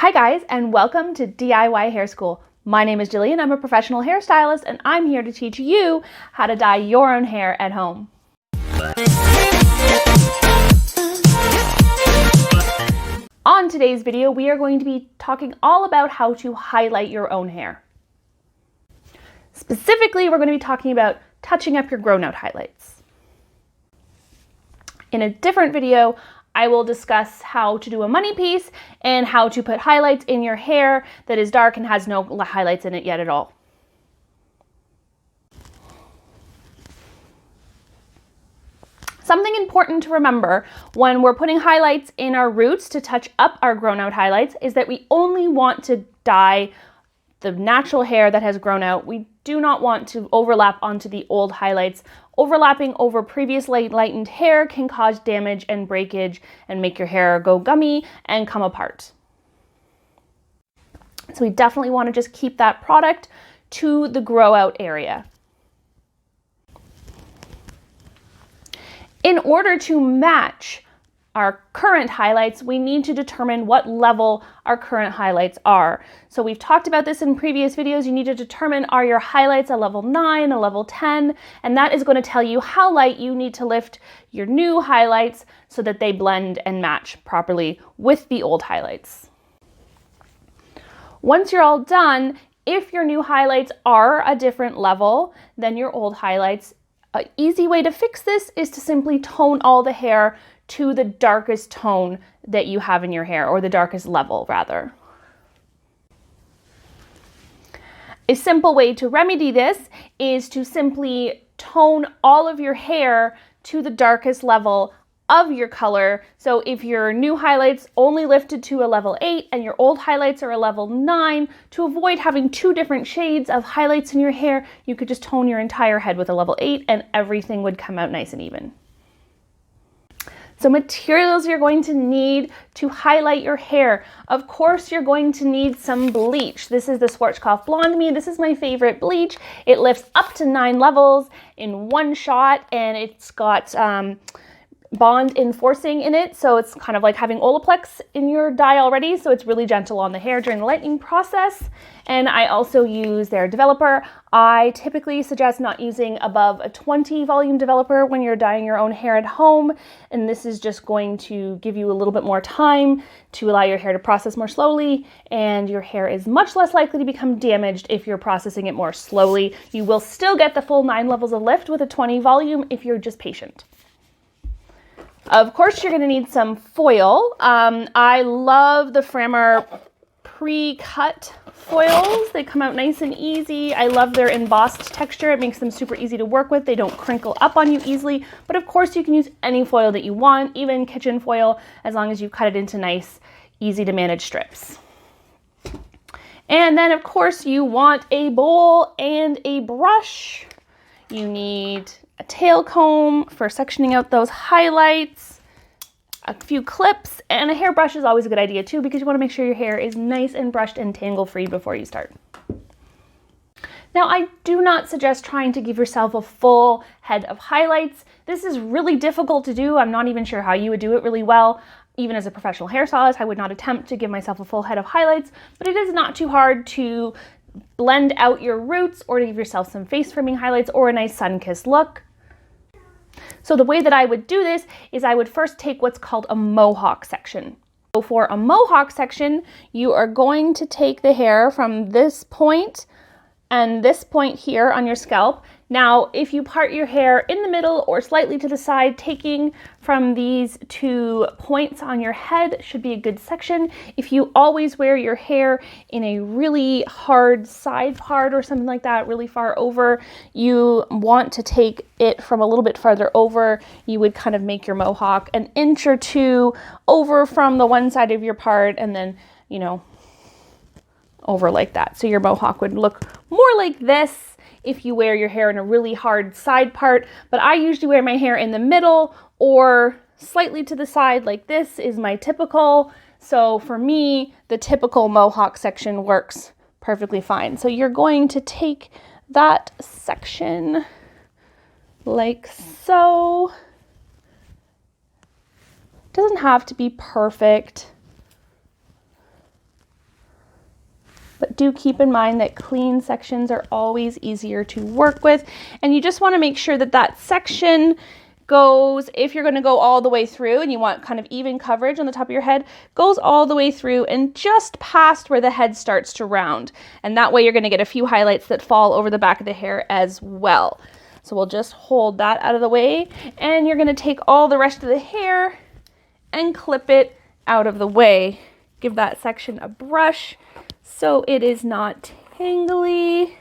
Hi guys, and welcome to DIY Hair School. My name is Jillian, I'm a professional hairstylist, and I'm here to teach you how to dye your own hair at home. On today's video, we are going to be talking all about how to highlight your own hair. Specifically, we're going to be talking about touching up your grown out highlights. In a different video, I will discuss how to do a money piece and how to put highlights in your hair that is dark and has no highlights in it yet at all. Something important to remember when we're putting highlights in our roots to touch up our grown out highlights is that we only want to dye the natural hair that has grown out. We do not want to overlap onto the old highlights. Overlapping over previously lightened hair can cause damage and breakage and make your hair go gummy and come apart. So we definitely want to just keep that product to the grow out area. In order to match our current highlights, we need to determine what level our current highlights are. So we've talked about this in previous videos. You need to determine, are your highlights a level 9, a level 10, and that is going to tell you how light you need to lift your new highlights so that they blend and match properly with the old highlights. Once you're all done, if your new highlights are a different level than your old highlights, an easy way to fix this is to simply tone all the hair to the darkest tone that you have in your hair, or the darkest level rather. A simple way to remedy this is to simply tone all of your hair to the darkest level of your color. So if your new highlights only lifted to a level 8 and your old highlights are a level 9, to avoid having two different shades of highlights in your hair, you could just tone your entire head with a level 8 and everything would come out nice and even. So materials you're going to need to highlight your hair. Of course, you're going to need some bleach. This is the Schwarzkopf Blonde Me. This is my favorite bleach. It lifts up to 9 levels in one shot, and it's got bond enforcing in it, so it's kind of like having Olaplex in your dye already, so it's really gentle on the hair during the lightening process. And I also use their developer. I typically suggest not using above a 20 volume developer when you're dyeing your own hair at home, and this is just going to give you a little bit more time to allow your hair to process more slowly, and your hair is much less likely to become damaged if you're processing it more slowly. You will still get the full 9 levels of lift with a 20 volume if you're just patient. Of course, you're going to need some foil. I love the Framer pre-cut foils. They come out nice and easy. I love their embossed texture. It makes them super easy to work with. They don't crinkle up on you easily. But of course, you can use any foil that you want, even kitchen foil, as long as you cut it into nice, easy to manage strips. And then, of course, you want a bowl and a brush. You need a tail comb for sectioning out those highlights, a few clips, and a hairbrush is always a good idea too, because you want to make sure your hair is nice and brushed and tangle free before you start. Now, I do not suggest trying to give yourself a full head of highlights. This is really difficult to do. I'm not even sure how you would do it really well. Even as a professional hairstylist, I would not attempt to give myself a full head of highlights, but it is not too hard to blend out your roots or to give yourself some face framing highlights or a nice sun-kissed look. So the way that I would do this is I would first take what's called a mohawk section. So for a mohawk section, you are going to take the hair from this point and this point here on your scalp. Now, if you part your hair in the middle or slightly to the side, taking from these 2 points on your head should be a good section. If you always wear your hair in a really hard side part or something like that, really far over, you want to take it from a little bit farther over. You would kind of make your mohawk an inch or 2 over from the one side of your part, and then, you know, over like that. So your mohawk would look more like this if you wear your hair in a really hard side part, but I usually wear my hair in the middle or slightly to the side like this is my typical. So for me, the typical mohawk section works perfectly fine. So you're going to take that section like so. Doesn't have to be perfect. But do keep in mind that clean sections are always easier to work with. And you just want to make sure that that section goes, if you're going to go all the way through and you want kind of even coverage on the top of your head, goes all the way through and just past where the head starts to round. And that way you're going to get a few highlights that fall over the back of the hair as well. So we'll just hold that out of the way, and you're going to take all the rest of the hair and clip it out of the way. Give that section a brush so it is not tangly.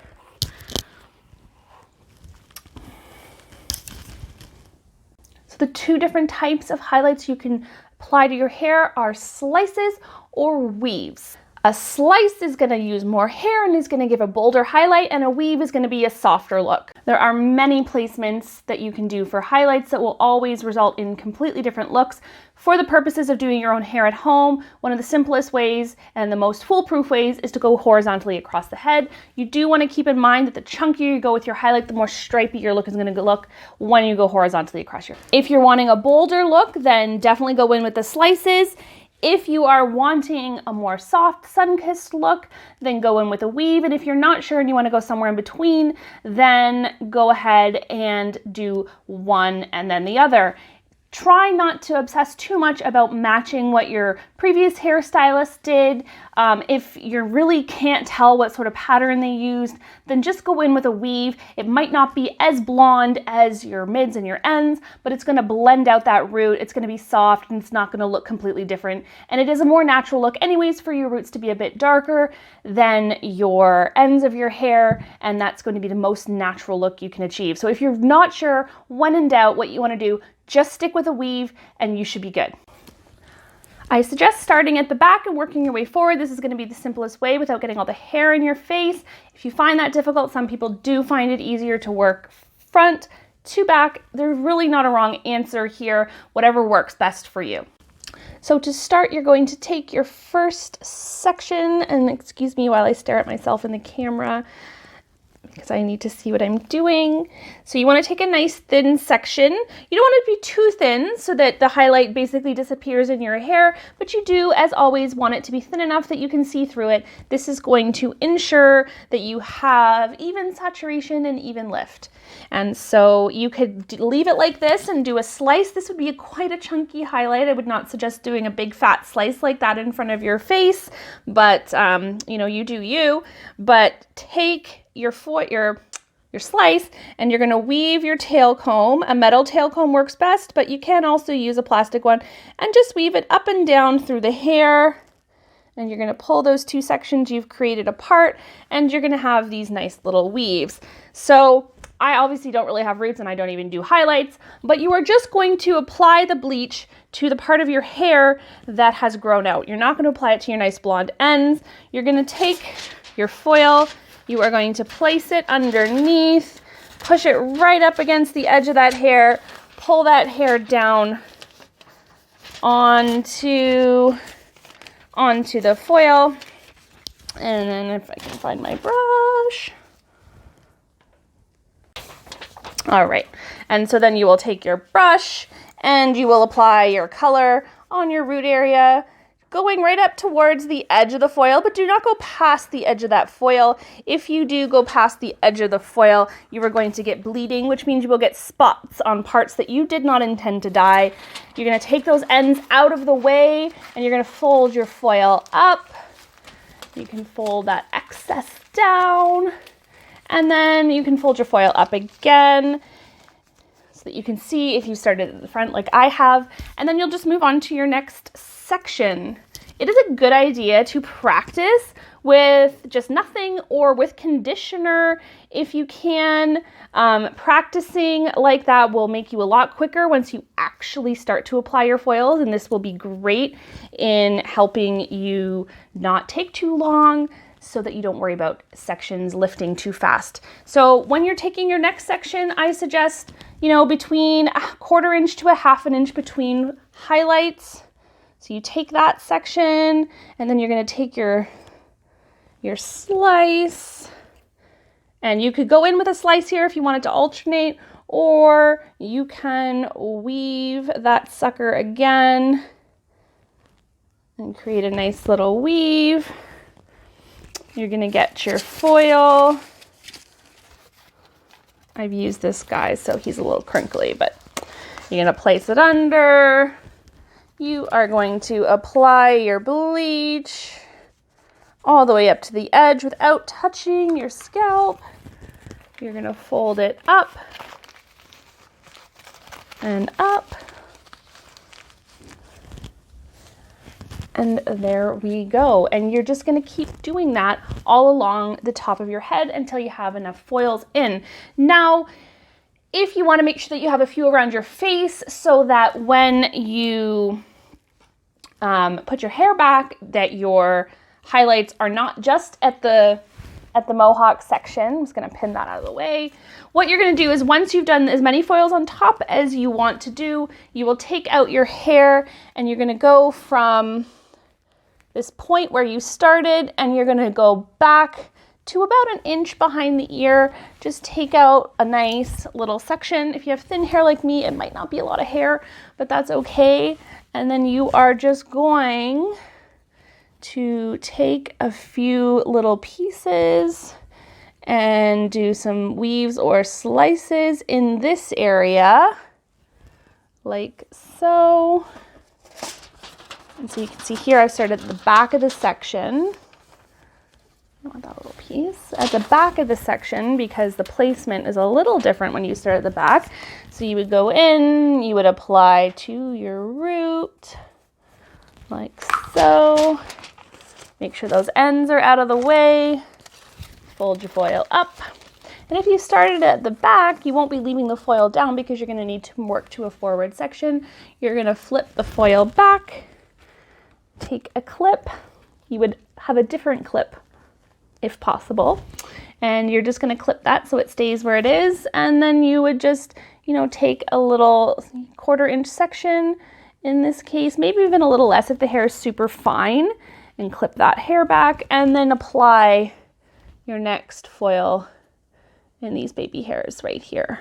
So the two different types of highlights you can apply to your hair are slices or weaves. A slice is going to use more hair and is going to give a bolder highlight, and a weave is going to be a softer look. There are many placements that you can do for highlights that will always result in completely different looks. For the purposes of doing your own hair at home, one of the simplest ways and the most foolproof ways is to go horizontally across the head. You do want to keep in mind that the chunkier you go with your highlight, the more stripy your look is going to look when you go horizontally across your hair. If you're wanting a bolder look, then definitely go in with the slices. If you are wanting a more soft, sun-kissed look, then go in with a weave. And if you're not sure and you want to go somewhere in between, then go ahead and do one and then the other. Try not to obsess too much about matching what your previous hairstylist did. If you really can't tell what sort of pattern they used, then just go in with a weave. It might not be as blonde as your mids and your ends, but it's going to blend out that root. It's going to be soft and it's not going to look completely different. And it is a more natural look anyways for your roots to be a bit darker than your ends of your hair, and that's going to be the most natural look you can achieve. So if you're not sure, when in doubt what you want to do, just stick with a weave and you should be good. I suggest starting at the back and working your way forward. This is going to be the simplest way without getting all the hair in your face. If you find that difficult, some people do find it easier to work front to back. There's really not a wrong answer here, whatever works best for you. So to start, you're going to take your first section, and excuse me while I stare at myself in the camera, because I need to see what I'm doing. So you want to take a nice thin section. You don't want it to be too thin so that the highlight basically disappears in your hair, but you do, as always, want it to be thin enough that you can see through it. This is going to ensure that you have even saturation and even lift. And so you could leave it like this and do a slice. This would be quite a chunky highlight. I would not suggest doing a big fat slice like that in front of your face, but you do you. But take your slice and you're going to weave your tail comb. A metal tail comb works best, but you can also use a plastic one, and just weave it up and down through the hair. And you're going to pull those two sections you've created apart, and you're going to have these nice little weaves. So I obviously don't really have roots and I don't even do highlights, but you are just going to apply the bleach to the part of your hair that has grown out. You're not going to apply it to your nice blonde ends. You're going to take your foil, you are going to place it underneath, push it right up against the edge of that hair, pull that hair down onto the foil, and then if I can find my brush. All right, and so then you will take your brush and you will apply your color on your root area, going right up towards the edge of the foil, but do not go past the edge of that foil. If you do go past the edge of the foil, you are going to get bleeding, which means you will get spots on parts that you did not intend to dye. You're going to take those ends out of the way and you're going to fold your foil up. You can fold that excess down, and then you can fold your foil up again so that you can see if you started at the front like I have, and then you'll just move on to your next section. It is a good idea to practice with just nothing or with conditioner if you can. Practicing like that will make you a lot quicker once you actually start to apply your foils, and this will be great in helping you not take too long so that you don't worry about sections lifting too fast. So when you're taking your next section, I suggest, between a 1/4 inch to a 1/2 inch between highlights. So you take that section and then you're going to take your slice, and you could go in with a slice here if you wanted to alternate, or you can weave that sucker again and create a nice little weave. You're gonna get your foil. I've used this guy, so he's a little crinkly, but you're gonna place it under. You are going to apply your bleach all the way up to the edge without touching your scalp. You're gonna fold it up and up. And there we go. And you're just gonna keep doing that all along the top of your head until you have enough foils in. Now, if you wanna make sure that you have a few around your face so that when you put your hair back, that your highlights are not just at the mohawk section. I'm just gonna pin that out of the way. What you're gonna do is once you've done as many foils on top as you want to do, you will take out your hair and you're gonna go from this point where you started and you're gonna go back to about 1 inch behind the ear. Just take out a nice little section. If you have thin hair like me, it might not be a lot of hair, but that's okay. And then you are just going to take a few little pieces and do some weaves or slices in this area, like so. And so you can see here, I've started at the back of the section. I want that little piece at the back of the section because the placement is a little different when you start at the back. So you would go in, you would apply to your root, like so. Make sure those ends are out of the way. Fold your foil up. And if you started at the back, you won't be leaving the foil down because you're gonna need to work to a forward section. You're gonna flip the foil back, take a clip. You would have a different clip if possible. And you're just gonna clip that so it stays where it is. And then you would just, take a little 1/4 inch section in this case, maybe even a little less if the hair is super fine, and clip that hair back and then apply your next foil in these baby hairs right here.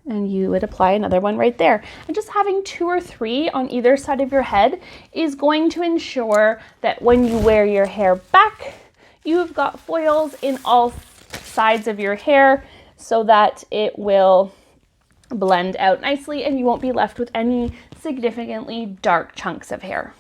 And you would apply another one right there. And just having 2 or 3 on either side of your head is going to ensure that when you wear your hair back, you've got foils in all sides of your hair so that it will blend out nicely and you won't be left with any significantly dark chunks of hair.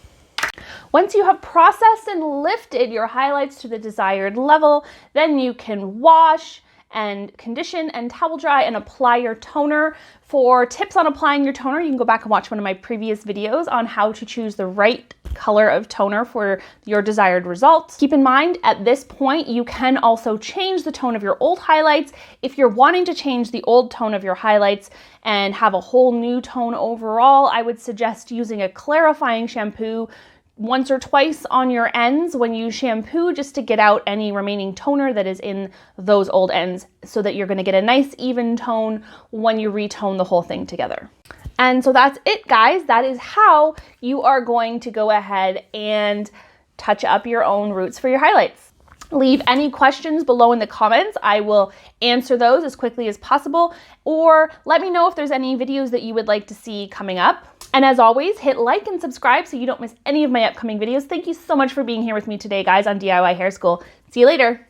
Once you have processed and lifted your highlights to the desired level, then you can wash and condition and towel dry and apply your toner. For tips on applying your toner, you can go back and watch one of my previous videos on how to choose the right color of toner for your desired results. Keep in mind, at this point, you can also change the tone of your old highlights. If you're wanting to change the old tone of your highlights and have a whole new tone overall, I would suggest using a clarifying shampoo once or twice on your ends when you shampoo, just to get out any remaining toner that is in those old ends so that you're going to get a nice even tone when you retone the whole thing together. And so that's it, guys. That is how you are going to go ahead and touch up your own roots for your highlights. Leave any questions below in the comments. I will answer those as quickly as possible, or let me know if there's any videos that you would like to see coming up. And as always, hit like and subscribe so you don't miss any of my upcoming videos. Thank you so much for being here with me today, guys, on DIY Hair School. See you later.